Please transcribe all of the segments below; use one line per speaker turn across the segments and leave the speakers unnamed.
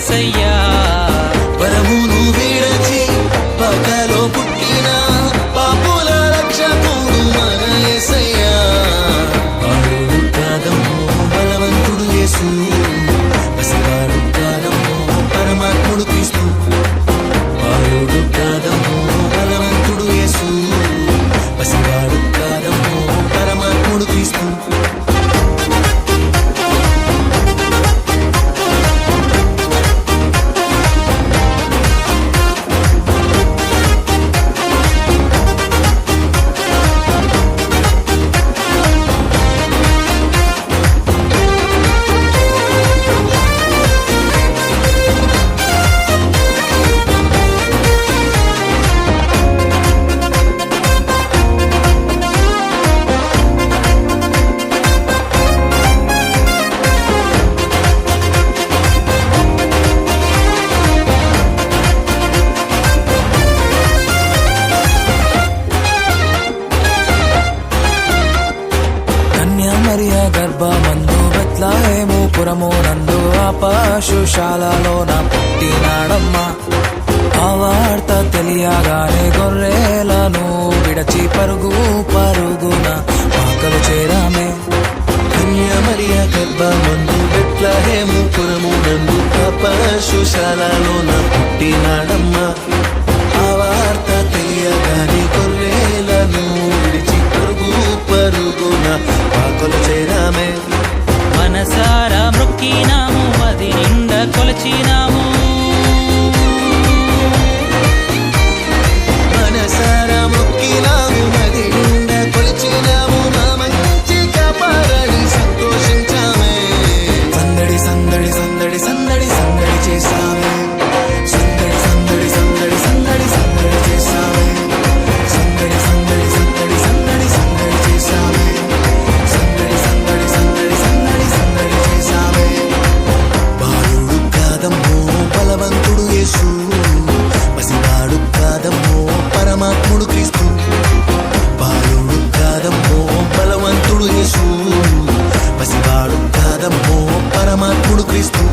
యేసయ్యా
పరమును విడచి పగలో పుట్టిన పాపుల రక్షకుడు మన యేసయ్యా బాలుడు కాదమ్మో బలవంతుడు యేసు పసివాడు కాదమ్మో పరమాత్ముడు క్రీస్తు బాలుడు కాదమ్మో బలవంతుడు యేసు పసివాడు కాదమ్మో పరమాత్ముడు క్రీస్తు
మరియా గర్భమందు బెత్లెహేము పురమునందు ఆ పశుశాలలోన పుట్టినాడమ్మా ఆ వార్త తెలియగానే గొర్రెలను విడచి పరుగు పరుగున పాకలు చేరామే
మరియా గర్భమందు బెత్లెహేము పురమునందు ఆ పశుశాలలోన పుట్టినాడమ్మా ఆ వార్త తెలియగానే గొర్రెలను విడిచి పరుగు పరుగున పాకలు చేరామే
మనసారా మొక్కినాము అది నిండా కొలచినాము
మనసారా మొక్కినాము అది నిండా కొలిచినాము మా మంచి కాపాడని సంతోషించామే సందడి సందడి సందడి సందడి సందడి చేసామే సందడి సందడి సందడి సందడి సందడి చేసామే సందడి సందడి సందడి సందడి సందడి చేసామే సందడి సందడి సందడి సందడి సందడి చేసామే బాలుడు కాదమ్మో బలవంతుడు యేసు పసివాడు కాదమ్మో పరమాత్ముడు క్రీస్తు బాలుడు కాదమ్మో బలవంతుడు యేసు పసివాడు కాదమ్మో పరమాత్ముడు క్రీస్తు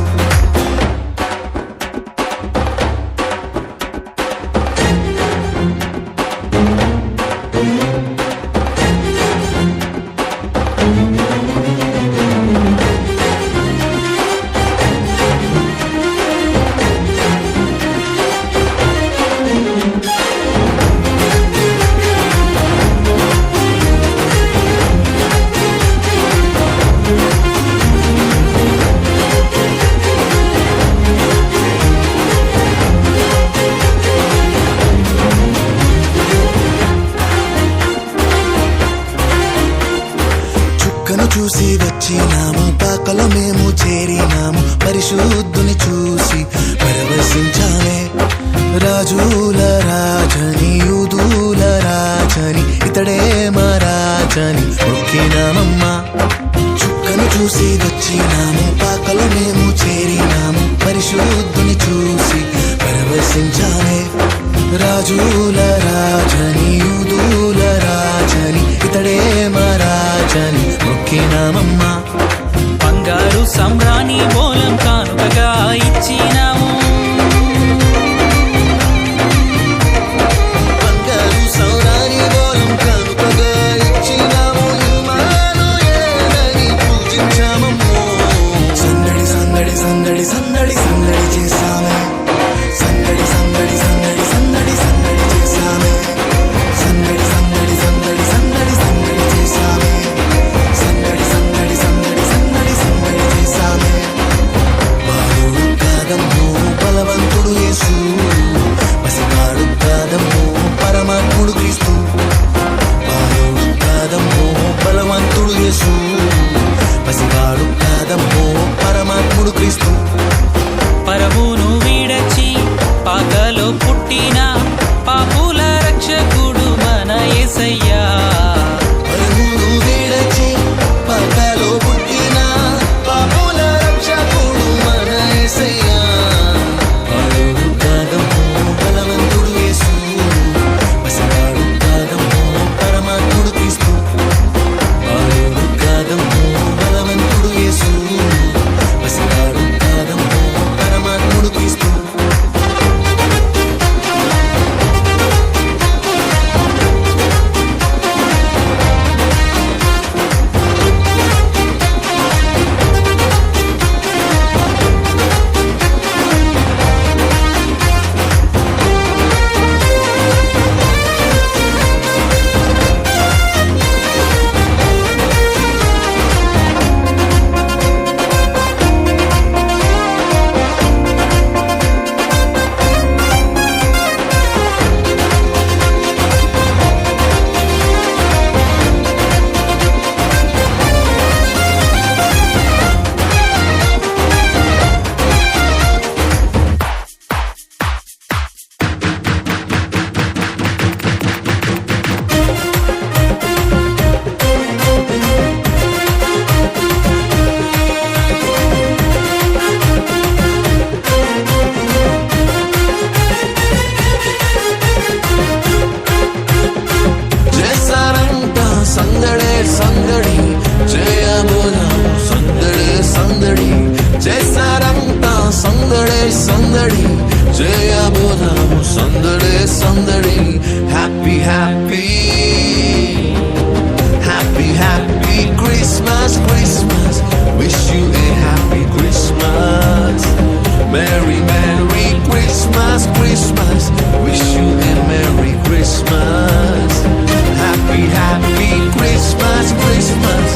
చుక్కను చూసి వచ్చినాము పాకలో మేము చేరినాము పరిశుద్ధుని చూసి పరవశించామే రాజుల రాజని యూదుల రాజని ఇతడే మా రాజని మొక్కినామమ్మా చుక్కను చూసి వచ్చినాము పాకలో మేము చేరినాము పరిశుద్ధుని చూసి పరవశించామే రాజుల రాజని యూదుల రాజని ఇతడే మా రాజని మొక్కినామమ్మా
బంగారు సంబ్రాణి మూలం కానుకగా ఇచ్చినాము
బంగారు సౌరాని మూలం కానుకగా ఇచ్చినాము ఇమ్మానుయేలని పూజించామమ్మో సందడి సందడి సందడి సందడి సందడి చేసామే సందడి సందడి సందడి సందడి సందడి చేసామే సందడే సందడి happy happy happy happy Christmas Christmas wish you a happy Christmas merry merry Christmas Christmas wish you a merry Christmas happy happy Christmas Christmas